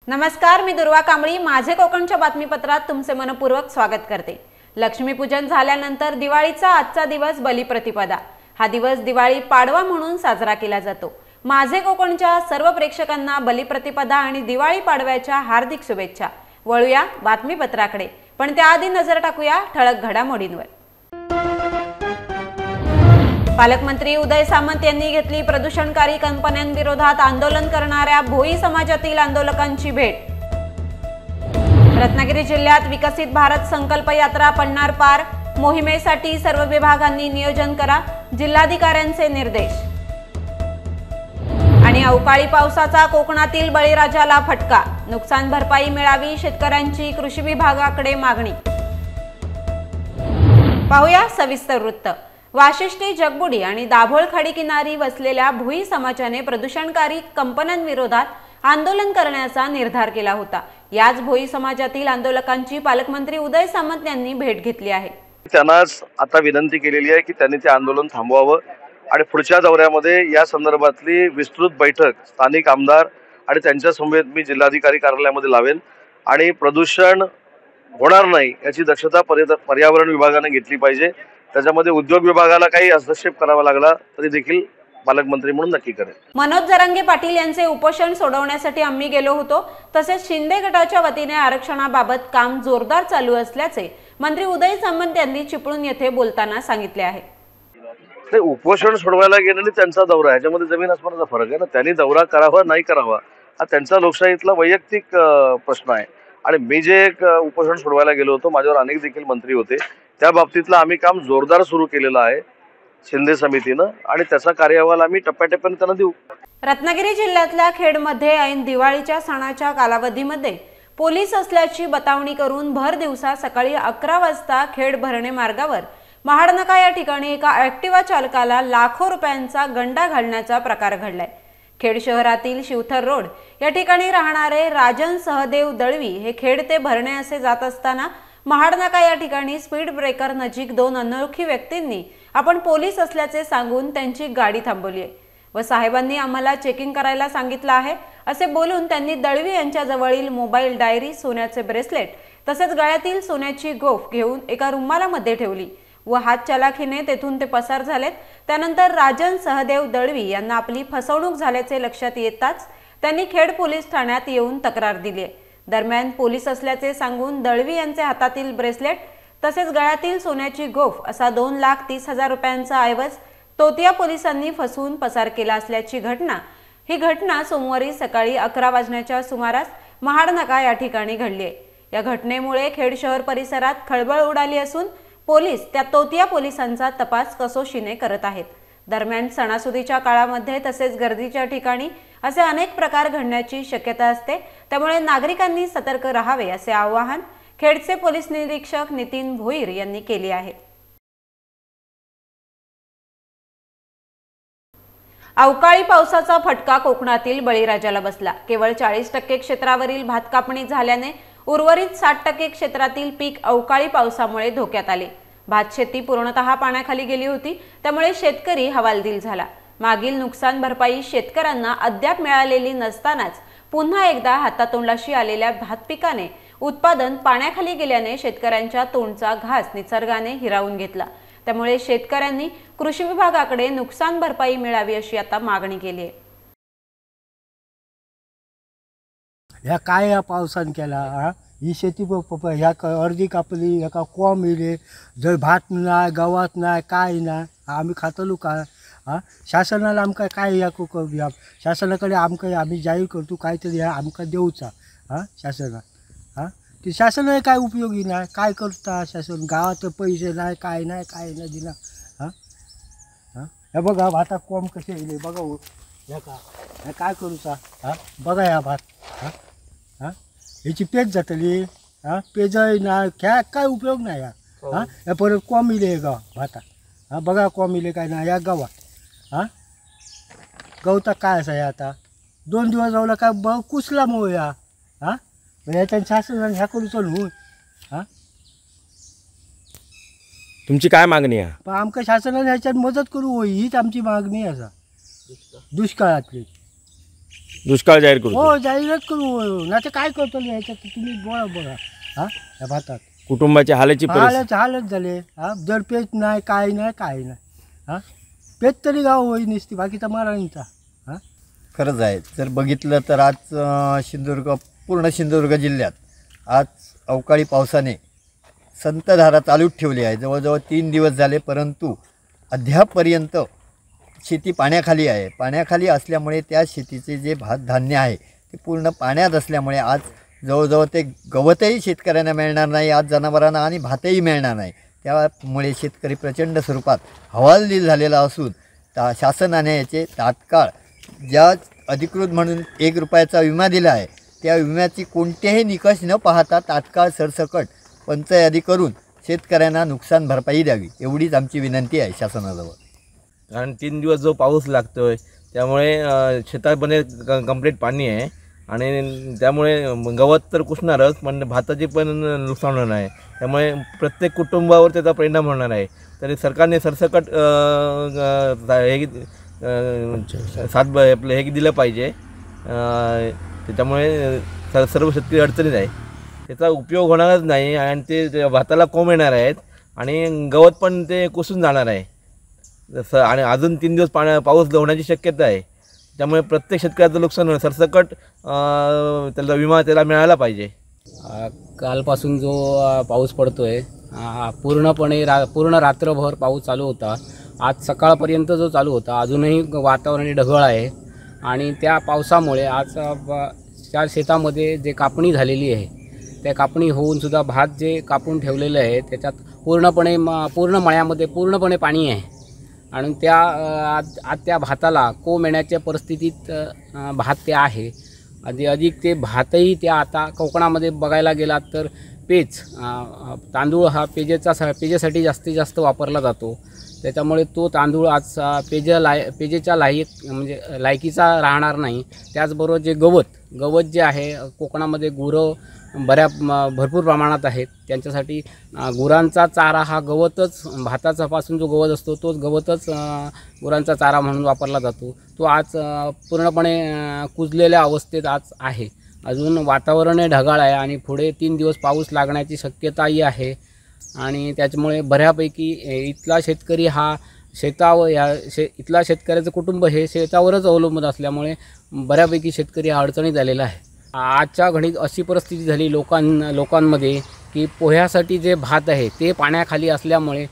नमस्कार, मी दुर्वा कांबळी माझे कोकणच्या बातमीपत्रात तुमचे मनपूर्वक स्वागत करते। लक्ष्मीपूजन झाल्यानंतर दिवाळीचा आजचा दिवस बलिप्रतिपदा हा दिवस दिवाळी पाडवा म्हणून साजरा केला जातो। माझे कोकणच्या सर्व प्रेक्षकांना बलिप्रतिपदा आणि दिवाळी पाडव्याच्या हार्दिक शुभेच्छा। वळूया बातमीपत्राकडे, पण त्याआधी नजर टाकूया ठळक घडामोडींवर। पालकमंत्री उदय सामंत यांनी घेतली प्रदूषणकारी कंपन्यांविरोधात आंदोलन करणाऱ्या भोई समाजातील आंदोलकांची भेट। रत्नागिरी जिल्ह्यात विकसित भारत संकल्प यात्रा पडणार पार, मोहिमेसाठी सर्व विभागांनी नियोजन करा, जिल्हाधिकाऱ्यांचे निर्देश। आणि अवकाळी पावसाचा कोकणातील बळीराजाला फटका, नुकसान भरपाई मिळावी शेतकऱ्यांची कृषी विभागाकडे मागणी। पाहूया सविस्तर वृत्त। वाशिष्ठी, जगबुडी आणि दाभोळ खाडी किनारी वसलेल्या भोई समाजाने प्रदूषणकारी कंपन्यांविरोधात आंदोलन करण्याचा निर्धार केला होता। याच भोई समाजातील आंदोलकांची पालकमंत्री उदय सामंत यांनी भेट घेतली आहे। त्यांनाच आता विनंती केलेली आहे की त्यांनी ते आंदोलन थांबवावं आणि पुढच्या दौऱ्यामध्ये या संदर्भातली विस्तृत बैठक स्थानिक आमदार आणि त्यांच्या समवेत मी जिल्हाधिकारी कार्यालयामध्ये लावेन आणि प्रदूषण होणार नाही याची दक्षता पर्यावरण विभागाने घेतली पाहिजे। त्याच्यामध्ये उद्योग विभागाला काही हस्तक्षेप करावा लागला तरी देखील पालकमंत्री म्हणून नक्की करेल। मनोज जरांगे पाटील यांचे उपोषण सोडवण्यासाठी आम्ही गेलो होतो, तसेच शिंदे गटाच्या वतीने आरक्षणाबाबत काम जोरदार चालू असल्याचे मंत्री उदय सामंत यांनी चिपळूण येथे बोलताना सांगितले आहे। ते उपोषण सोडवायला गेले आणि त्यांचा दौरा याच्यामध्ये जमीन आसमानाचा फरक आहे ना। त्यांनी दौरा करावा नाही करावा हा त्यांचा लोकशाहीतला वैयक्तिक प्रश्न आहे। आणि मी जे एक उपोषण सोडवायला गेलो होतो, माझ्यावर अनेक देखील मंत्री होते, त्या बाबतीतलं आम्ही काम जोरदार सुरू केलेलं आहे शिंदे समितीनं आणि त्याचा कार्यभार आम्ही टप्प्याटप्प्याने त्यांना देऊ। रत्नागिरी जिल्ह्यातल्या खेडमध्ये ऐन दिवाळीच्या सणाच्या कालावधीमध्ये पोलीस असल्याची बतावणी करून भर दिवसा सकाळी 11 वाजता खेड भरणे मार्गावर महाडनाका या ठिकाणी एका ऍक्टिवा चालकाला लाखो रुपयांचा गंडा घालण्याचा प्रकार घडलाय। खेड शहरातील शिवथर रोड या ठिकाणी राहणारे राजन सहदेव दळवी हे खेड ते भरणे असे जात असताना महाडनाका या ठिकाणी स्पीड ब्रेकर नजीक दोन अनोळखी व्यक्तींनी आपण पोलीस असल्याचे सांगून त्यांची गाडी थांबवली आहे व साहेबांनी आम्हाला चेकिंग करायला सांगितलं आहे असे बोलून त्यांनी दळवी यांच्या जवळील मोबाईल डायरी, सोन्याचे ब्रेसलेट तसेच गळ्यातील सोन्याची गोफ घेऊन एका रुमालामध्ये ठेवली व हात चालाखीने तेथून ते पसार झालेत। त्यानंतर राजन सहदेव दळवी यांना आपली फसवणूक झाल्याचे लक्षात येताच त्यांनी खेड पोलीस ठाण्यात येऊन तक्रार दिली आहे। दरम्यान पोलीस असल्याचे सांगून दळवी यांचे हातातील ब्रेसलेट तसेच गळ्यातील सोन्याची गोफ असा 2,30,000 रुपयांचा ऐवज तोतिया पोलिसांनी फसवून पसार केला असल्याची ही घटना सोमवारी सकाळी 11 वाजण्याच्या सुमारास महाडनाका या ठिकाणी घडली आहे। या घटनेमुळे खेड शहर परिसरात खळबळ उडाली असून पोलीस त्या तोतिया पोलिसांचा तपास कसोशीने करत आहेत। दरम्यान सणासुदीच्या काळामध्ये तसेच गर्दीच्या ठिकाणी असे अनेक प्रकार घडण्याची शक्यता असते, त्यामुळे नागरिकांनी सतर्क राहावे असे आवाहन खेडचे पोलीस निरीक्षक नितीन भोईर यांनी केले आहे। अवकाळी पावसाचा फटका कोकणातील बळीराजाला बसला। केवळ 40% क्षेत्रावरील भात कापणी झाल्याने उर्वरित 60% क्षेत्रातील पीक अवकाळी पावसामुळे धोक्यात आले। भात शेती पूर्णतः पाण्याखाली गेली होती, त्यामुळे शेतकरी हवालदिल झाला। मागील नुकसान भरपाई शेतकऱ्यांना अद्याप मिळालेली नसतानाच पुन्हा एकदा हातातोंडाशी आलेल्या भात पिकाने उत्पादन पाण्याखाली गेल्याने शेतकऱ्यांच्या तोंडचा घास निसर्गाने हिरावून घेतला। त्यामुळे शेतकऱ्यांनी कृषी विभागाकडे नुकसान भरपाई मिळावी अशी आता मागणी केली आहे। ह्या काय या पावसान केला ही शेती ह्या अर्धी कापली ह्या कोंब येले, जर भात नाही गवात नाही काय नाही आम्ही खातलो का? शासनाला आमकां काय या करूया, शासनाकडे आम्ही जाहीर करतो काहीतरी आमकां देऊचा शासनात ते शासनाला काय उपयोगी नाही, काय करता शासन? गावात पैसे नाही काय नाही दिला। हे बघा भातात कोंब कसे येले बघा हो, ह्या काय करूचा बघा ह्या भात ह्याची पेज जातली पेज नाही काय उपयोग नाही या परत कोंब येले गाव भाता बघा कोंब येले काय नाही या गावात गवता काय असं आता 2 दिवस जाऊला काय कुसला मग याच्या शासनाने ह्या करू चालू तुमची काय मागणी आहे? पण आमका शासनाने ह्याच्यात मदत करू हीच आमची मागणी आहे। दुष्काळातली दुष्काळ जाहीर करू हो जाहीरच करू ना ते काय करतो याच्यात तुम्ही बघा हा या भातात कुटुंबाची हालाची परिस्थिती हालच झाले हा जर पेच नाही काय नाही हा पेच तरी गाव होई नसती बाकीचा महाराणीचा हा खरंच आहे. जर बघितलं तर आज पूर्ण सिंधुदुर्ग जिल्ह्यात आज अवकाळी पावसाने संतधारा चालूच ठेवली आहे. जवळजवळ 3 दिवस झाले, परंतु अद्यापपर्यंत शेती पाण्याखाली आहे. पाण्याखाली असल्यामुळे त्या शेतीचे जे भात धान्य आहे ते पूर्ण पाण्यात असल्यामुळे आज जवळजवळ ते गवतही शेतकऱ्यांना मिळणार नाही, आज जनावरांना आणि भातही मिळणार नाही. त्यामुळे शेतकरी प्रचंड स्वरूपात हवालदिल झालेला असून शासनाने याचे तात्काळ ज्या अधिकृत म्हणून 1 रुपयाचा विमा दिला आहे त्या विम्याची कोणतेही निकष न पाहता तात्काळ सरसकट पंचयादी करून शेतकऱ्यांना नुकसान भरपाई द्यावी एवढीच आमची विनंती आहे शासनाजवळ. कारण 3 दिवस जो पाऊस लागतो आहे त्यामुळे शेतामध्ये कंप्लीट पाणी आहे आणि त्यामुळे गवत तर कुसणारच, पण भाताची पण नुकसान होणार आहे. त्यामुळे प्रत्येक कुटुंबावर त्याचा परिणाम होणार आहे. तरी सरकारने सरसकट हे दिलं पाहिजे. त्याच्यामुळे सर्व शेतकरी अडचणीत आहे. त्याचा उपयोग होणारच नाही आणि ते भाताला कोंब येणार आहेत आणि गवत पण ते कुसून जाणार आहे. जसं आणि अजून 3 दिवस पाऊस होण्याची शक्यता आहे. त्यामुळे प्रत्येक शेतकऱ्याचं नुकसान होणार. सरसकट त्याला विमा त्याला मिळाला पाहिजे. कालपासून जो पाऊस पडतो आहे पूर्ण रात्रभर पाऊस चालू होता. आज सकाळपर्यंत जो चालू होता अजूनही वातावरण ढगाळ आहे आणि त्या पावसामुळे आज त्या शेतामध्ये जे कापणी झालेली आहे त्या कापणी होऊनसुद्धा भात जे कापून ठेवलेलं आहे त्याच्यात पूर्ण मळ्यामध्ये पूर्णपणे पाणी आहे आणि आज त्या भाताला कोंब येण्याच्या परिस्थितीत भात ते आहे. अधिक ते भातही त्या आता कोकणामध्ये बघायला गेलात तर तांदूळ हा पेजेसाठी जास्तीत जास्त वापरला जातो. त्याच्यामुळे तो तांदूळ आज पेजेच्या लायकीचा राहणार नाही. त्याचबरोबर जे गवत जे आहे कोकणामध्ये गुरं भरपूर प्रमाणात आहेत. त्यांच्यासाठी गुरांचा चारा हा गवतच भाताचापासून जो गवत असतो तोच गवतच गुरांचा चारा म्हणून वापरला जातो. तो आज पूर्णपणे कुजलेल्या अवस्थेत आज आहे. अजून वातावरण ढगाळ आहे आणि पुढे 3 दिवस पाऊस लागण्याची शक्यताही आहे आणि त्याच्यामुळे बऱ्यापैकी इथला शेतकरी हा इथला शेतकऱ्याचं कुटुंब हे शेतावरच अवलंबून असल्यामुळे बऱ्यापैकी शेतकरी हा अडचणीत झालेला आहे. आजच्या घडीत अशी परिस्थिती झाली लोकांमध्ये की पोह्यासाठी जे भात आहे ते पाण्याखाली असल्यामुळे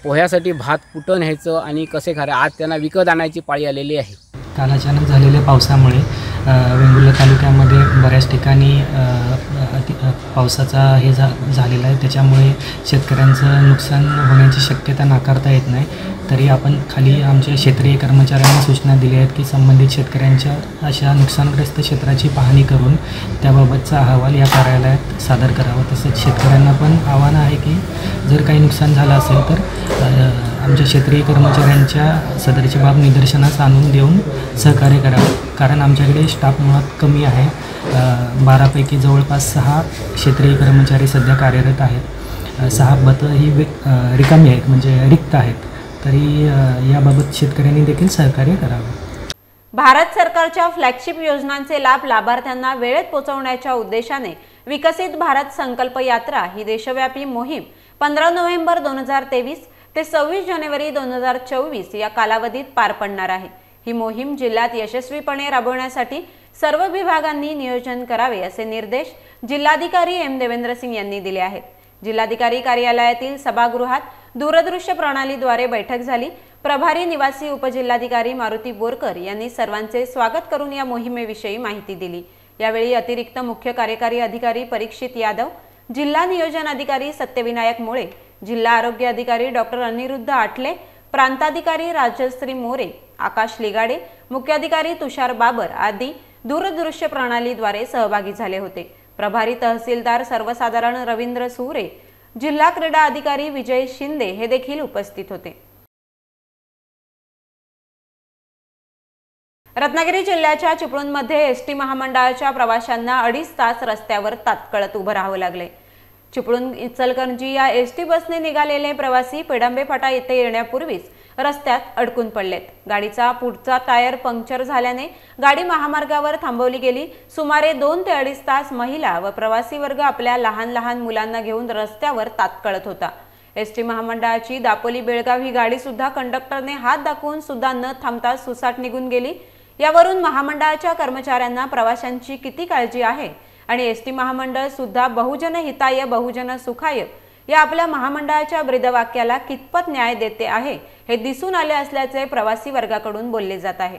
पोह्यासाठी भात कुठं न्यायचं आणि कसे खायचे आज त्यांना विकत आणायची पाळी आलेली आहे. काल अचानक झालेल्या पावसामुळे वेंगुर्ला तालुक्यामध्ये बऱ्याच ठिकाणी पावसाचा झालेला आहे. त्याच्यामुळे शेतकऱ्यांचं नुकसान होण्याची शक्यता नाकारता येत नाही. तरी आपण खाली आमच्या क्षेत्रीय कर्मचाऱ्यांना सूचना दिल्या आहेत की संबंधित शेतकऱ्यांच्या अशा नुकसानग्रस्त क्षेत्राची पाहणी करून त्याबाबतचा अहवाल या कार्यालयात सादर करावा. तसंच शेतकऱ्यांना पण आव्हान आहे की जर काही नुकसान झालं असेल तर आमच्या क्षेत्रीय कर्मचाऱ्यांच्या सदरची बाब निदर्शनास आणून देऊन सहकार्य करावं. कारण आमच्याकडे स्टाफ मुळात कमी आहे. 12पैकी जवळपास 6 क्षेत्रीय कर्मचारी सध्या कार्यरत आहेत. 6 पदं ही रिकामी आहेत म्हणजे रिक्त आहेत. तरी याबाबत शेतकऱ्यांनी देखील सहकार्य करावं. भारत सरकारच्या फ्लॅगशिप योजनांचे लाभ लाभार्थ्यांना वेळेत पोहोचवण्याच्या उद्देशाने विकसित भारत संकल्प यात्रा ही देशव्यापी मोहीम 15 नोव्हेंबर 2023 ते 26 जानेवारी 2024 या कालावधीत पार पडणार आहे. ही मोहीम जिल्ह्यात यशस्वीपणे राबवण्यासाठी सर्व विभागांनी नियोजन करावे असे निर्देश जिल्हाधिकारी एम देवेंद्र सिंग यांनी दिले आहेत. जिल्हाधिकारी कार्यालयातील सभागृहात दूरदृश्य प्रणालीद्वारे बैठक झाली. प्रभारी निवासी उपजिल्हाधिकारी मारुती बोरकर यांनी सर्वांचे स्वागत करून या मोहिमेविषयी माहिती दिली. यावेळी अतिरिक्त मुख्य कार्यकारी अधिकारी परीक्षित यादव, जिल्हा नियोजन अधिकारी सत्यविनायक मुळे, जिल्हा आरोग्य अधिकारी डॉक्टर अनिरुद्ध आठले, प्रांताधिकारी राजश्री मोरे, आकाश लिगाडे, मुख्याधिकारी तुषार बाबर आदी दूरदृश्य प्रणालीद्वारे सहभागी झाले होते. प्रभारी तहसीलदार सर्वसाधारण रवींद्र सुरे, जिल्हा क्रीडा अधिकारी विजय शिंदे हे देखील उपस्थित होते. रत्नागिरी जिल्ह्याच्या चिपळूणमध्ये एसटी महामंडळाच्या प्रवाशांना 2.5 तास रस्त्यावर तात्काळत उभं राहावं लागले. चिपळूण इचलकरंजी या एसटी बसने निघालेले प्रवासी पेडंबे फाटा येथे येण्यापूर्वीच रस्त्यात अडकून पडलेत। गाडीचा पुढचा टायर पंक्चर झाल्याने गाडी महामार्गावर थांबवली गेली। सुमारे 2 ते 2.5 तास महिला व प्रवासी वर्ग आपल्या लहान लहान मुलांना घेऊन रस्त्यावर तात्कळत होता। एसटी महामंडळाची दापोली बेळगाव ही गाडी सुद्धा कंडक्टरने हात दाखवून सुद्धा न थांबता सुसाट निघून गेली। यावरून महामंडळाच्या कर्मचाऱ्यांना प्रवाशांची किती काळजी आहे आणि एसटी महामंडळ सुद्धा बहुजन हिताय बहुजन सुखाय या आपल्या महामंडळाच्या ब्रीदवाक्याला कितपत न्याय देते आहे हे दिसून आले असल्याचे प्रवासी वर्गाकडून बोलले जात आहे।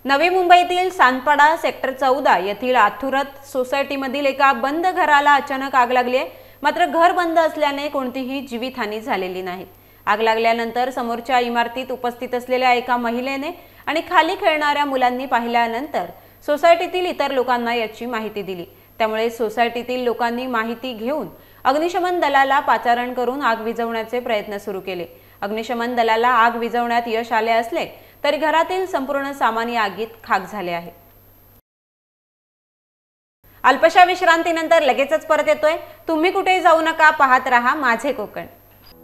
नवी मुंबईतील सानपाडा सेक्टर 14 येथील आथुरत सोसायटीमधील एका बंद घराला अचानक आग लागली आहे। मात्र घर बंद असल्याने कोणतीही जीवितहानी झालेली नाही। आग लागल्यानंतर समोरच्या इमारतीत उपस्थित असलेल्या एका महिलेने आणि खाली खेळणाऱ्या मुलांनी पाहिल्यानंतर सोसायटीतील इतर लोकांना याची माहिती दिली। त्यामुळे सोसायटीतील लोकांनी माहिती घेऊन अग्निशमन दलाला पाचारण करून आग विझवण्याचे प्रयत्न सुरू केले। अग्निशमन दलाला आग विझवण्यात यश आले असले तरी घरातील संपूर्ण सामान या आगीत खाक झाले आहे। अल्पशा विश्रांतीनंतर लगेचच परत येतोय। तुम्ही कुठे जाऊ नका, पाहत रहा माझे कोकण।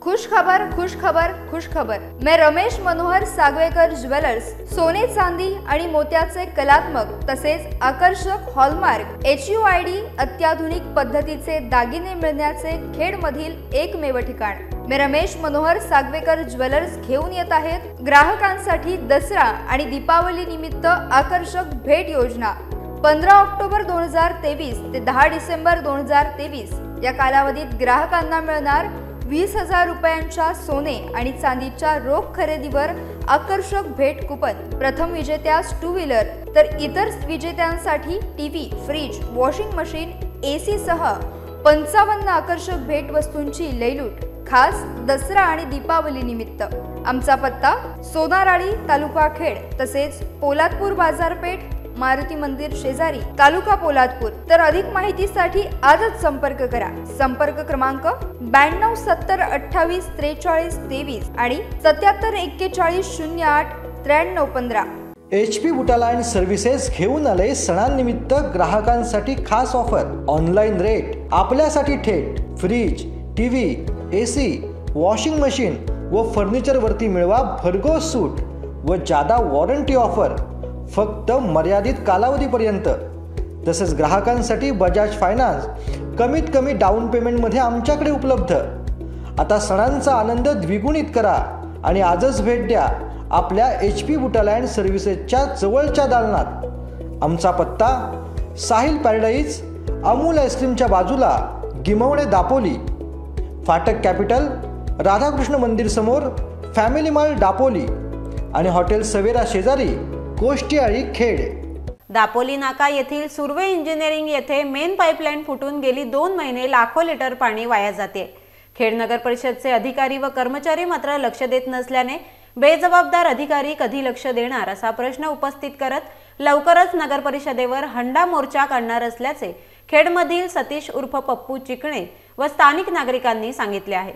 खुश खबर खुश खबर खुश खबर। मैं रमेश मनोहर सागवेकर ज्वेलर्स सोने चांदी आणि मोत्याचे कलात्मक तसेच आकर्षक हॉलमार्क HUID अत्याधुनिक पद्धतीचे दागिने मिळण्याचे खेडमधील एकमेव ठिकाण। मैं रमेश मनोहर सागवेकर ज्वेलर्स घेऊन येत आहेत ग्राहकांसाठी दसरा आणि दीपावली निमित्त आकर्षक भेट योजना। 15 ऑक्टोबर 2023 ते 10 डिसेंबर 2023 या कालावधीत ग्राहकांना मिळणार 20,000 रुपयांच्या सोने आणि चांदीच्या रोख खरेदीवर आकर्षक भेट कुपन। प्रथम विजेत्यास 2 व्हीलर तर इतर विजेत्यांसाठी TV, fridge, washing machine, AC सह 55 आकर्षक भेट वस्तूंची लयलूट खास दसरा आणि दीपावली निमित्त। आमचा पत्ता सोनाराळी तालुका खेड तसेच पोलादपूर बाजारपेठ मारुती मंदिर शेजारी तालुका पोलादपूर। तर अधिक माहितीसाठी आजच संपर्क करा। संपर्क क्रमांक 92 70 28 43 23 आणि 77 41 08 93 15। HP बुटालाइन सर्व्हिसेस घेऊन आले सणांनिमित्त ग्राहकांसाठी खास ऑफर। ऑनलाईन रेट आपल्यासाठी थेट fridge, TV, AC, washing machine व फर्निचर वरती मिळवा भरघोस सूट व जादा वॉरंटी ऑफर फक्त मर्यादित कालावधीपर्यंत। तसेच ग्राहकांसाठी बजाज फायनान्स कमीत कमी डाऊन पेमेंटमध्ये आमच्याकडे उपलब्ध। आता सणांचा आनंद द्विगुणित करा आणि आजच भेट द्या आपल्या HP बुटालाइन सर्व्हिसेसच्या जवळच्या दालनात। आमचा पत्ता साहिल पॅराडाईज, अमूल आईस्क्रीमच्या बाजूला, गिमवणे दापोली, फाटक कॅपिटल, राधाकृष्ण मंदिर समोर, फॅमिली मॉल दापोली आणि हॉटेल सवेरा शेजारी, कोष्टीआळी खेड। दापोली नाका येथील सुर्वे इंजिनिअरिंग येथे मेन पाईपलाईन फुटून गेली 2 महिने लाखो लिटर पाणी वाया जाते। खेड नगर परिषदचे अधिकारी व कर्मचारी मात्र लक्ष देत नसल्याने बेजबाबदार अधिकारी कधी लक्ष देणार असा प्रश्न उपस्थित करत लवकरच नगर परिषदेवर हंडा मोर्चा काढणार असल्याचे खेडमधील सतीश उर्फ पप्पू चिकणे व स्थानिक नागरिकांनी सांगितले आहे।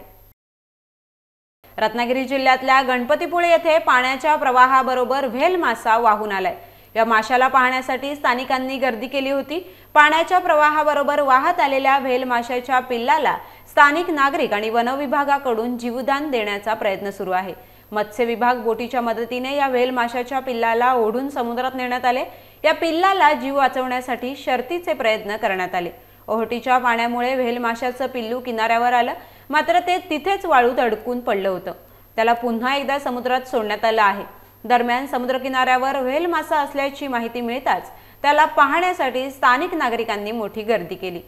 रत्नागिरी जिल्ह्यातल्या गणपतीपुळे येथे पाण्याच्या प्रवाहाबरोबर व्हेल मासा वाहून आलाय। या माशाला पाहण्यासाठी स्थानिकांनी गर्दी केली होती। पाण्याच्या प्रवाहाबरोबर वाहत आलेल्या व्हेल माशाच्या पिल्लाला स्थानिक नागरिक आणि वन विभागाकडून जीवदान देण्याचा प्रयत्न सुरू आहे। मत्स्य विभाग बोटीच्या मदतीने या व्हेल माशाच्या पिल्लाला ओढून समुद्रात नेण्यात आले। या पिल्लाला जीव वाचवण्यासाठी शर्थीचे प्रयत्न करण्यात आले। ओहोटीच्या पाण्यामुळे व्हेल माशाचं पिल्लू किनाऱ्यावर आलं, मात्र ते तिथेच वाळूत अडकून पडलं होतं। त्याला पुन्हा एकदा समुद्रात सोडण्यात आलं आहे। दरम्यान समुद्रकिनाऱ्यावर व्हेल मासा असल्याची माहिती मिळताच त्याला पाहण्यासाठी स्थानिक नागरिकांनी मोठी गर्दी केली।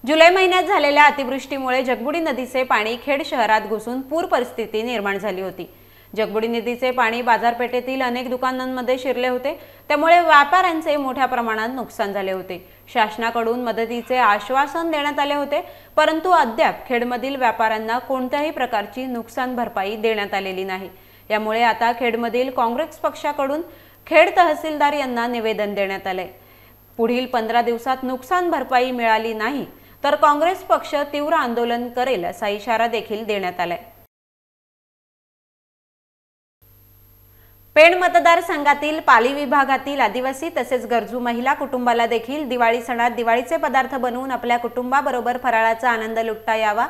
जुलै महिन्यात झालेल्या अतिवृष्टीमुळे जगबुडी नदीचे पाणी खेड शहरात घुसून पूर परिस्थिती निर्माण झाली होती। जगबुडी नदीचे पाणी बाजारपेठेतील अनेक दुकानांमध्ये शिरले होते, त्यामुळे व्यापाऱ्यांचे मोठ्या प्रमाणात नुकसान झाले होते। शासनाकडून मदतीचे आश्वासन देण्यात आले होते, परंतु अद्याप खेडमधील व्यापाऱ्यांना कोणत्याही प्रकारची नुकसान भरपाई देण्यात आलेली नाही। यामुळे आता खेडमधील काँग्रेस पक्षाकडून खेड तहसीलदार यांना निवेदन देण्यात आले। पुढील 15 दिवसात नुकसान भरपाई मिळाली नाही तर काँग्रेस पक्ष तीव्र आंदोलन करेल असा इशारा देखील देण्यात आलाय। पेण मतदारसंघातील पाली विभागातील आदिवासी तसेच गरजू महिला कुटुंबाला देखील दिवाळी सणात दिवाळीचे पदार्थ बनवून आपल्या कुटुंबाबरोबर फराळाचा आनंद लुटता यावा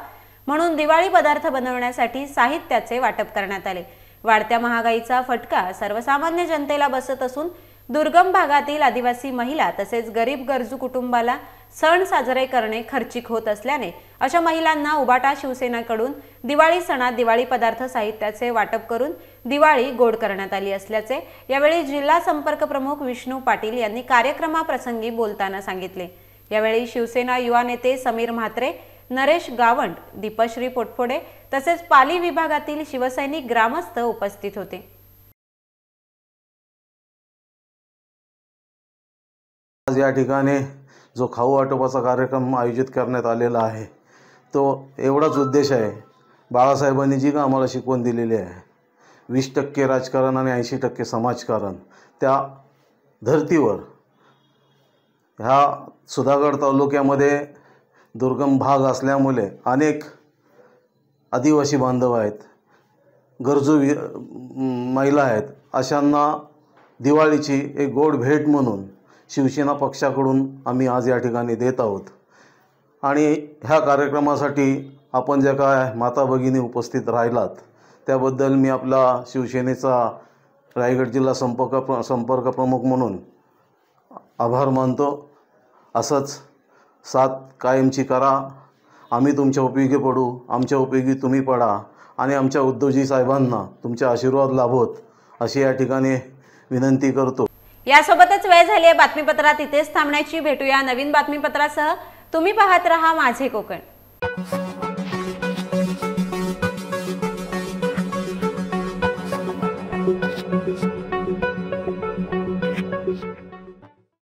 म्हणून दिवाळी पदार्थ बनवण्यासाठी साहित्याचे वाटप करण्यात आले। वाढत्या महागाईचा फटका सर्वसामान्य जनतेला बसत असून दुर्गम भागातील आदिवासी महिला तसेच गरीब गरजू कुटुंबाला सण साजरे करणे खर्चिक होत असल्याने अशा महिलांना उबाटा शिवसेनेकडून दिवाळी सणात दिवाळी पदार्थ साहित्याचे वाटप करून दिवाळी गोड करण्यात आली असल्याचे यावेळी जिल्हा संपर्क प्रमुख विष्णू पाटील यांनी कार्यक्रमाप्रसंगी बोलताना सांगितले। यावेळी शिवसेना युवा नेते समीर म्हात्रे, नरेश गावंड, दीपश्री पोटफोडे तसेच पाली विभागातील शिवसैनिक ग्रामस्थ उपस्थित होते। आज या ठिकाणी जो खाऊ वाटपाचा कार्यक्रम आयोजित करण्यात आलेला आहे तो एवढाच उद्देश आहे, बाळासाहेबांनी जी का आम्हाला शिकवण दिलेली आहे 20% राजकारण आणि 80% समाजकारण, त्या धर्तीवर ह्या सुधागड तालुक्यामध्ये दुर्गम भाग असल्यामुळे अनेक आदिवासी बांधव आहेत, गरजू महिला आहेत, अशांना दिवाळीची एक गोड भेट म्हणून शिवसेना पक्षाकडून आम्ही आज या ठिकाणी देत आहोत। आणि ह्या कार्यक्रमासाठी आपण ज्या काय माता भगिनी उपस्थित राहिलात त्याबद्दल मी आपला शिवसेनेचा रायगड जिल्हा संपर्क प्रमुख म्हणून आभार मानतो। असंच साथ कायमची करा, आम्ही तुमच्या उपयोगी पडू, आमच्या उपयोगी तुम्ही पडा आणि आमच्या उद्धवजी साहेबांना तुमचे आशीर्वाद लाभोत अशी या ठिकाणी विनंती करतो। यासोबतच वेळ झाली आहे बातमीपत्रात इथेच थांबण्याची। भेटूया नवीन बातमीपत्रासह। तुम्ही पाहत रहा माझे कोकण।